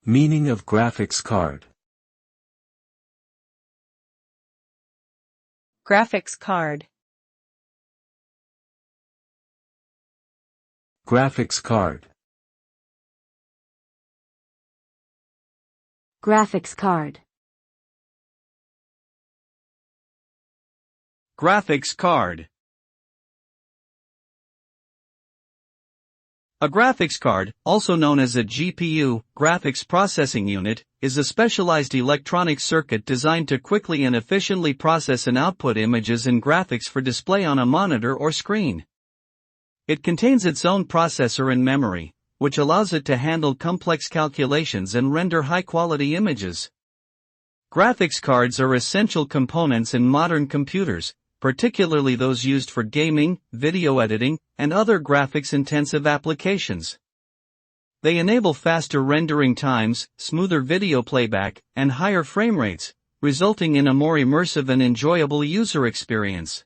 Meaning of graphics card. Graphics card. Graphics card. Graphics card. Graphics card. A graphics card, also known as a GPU, graphics processing unit, is a specialized electronic circuit designed to quickly and efficiently process and output images and graphics for display on a monitor or screen. It contains its own processor and memory, which allows it to handle complex calculations and render high-quality images. Graphics cards are essential components in modern computers, particularly those used for gaming, video editing, and other graphics-intensive applications. They enable faster rendering times, smoother video playback, and higher frame rates, resulting in a more immersive and enjoyable user experience.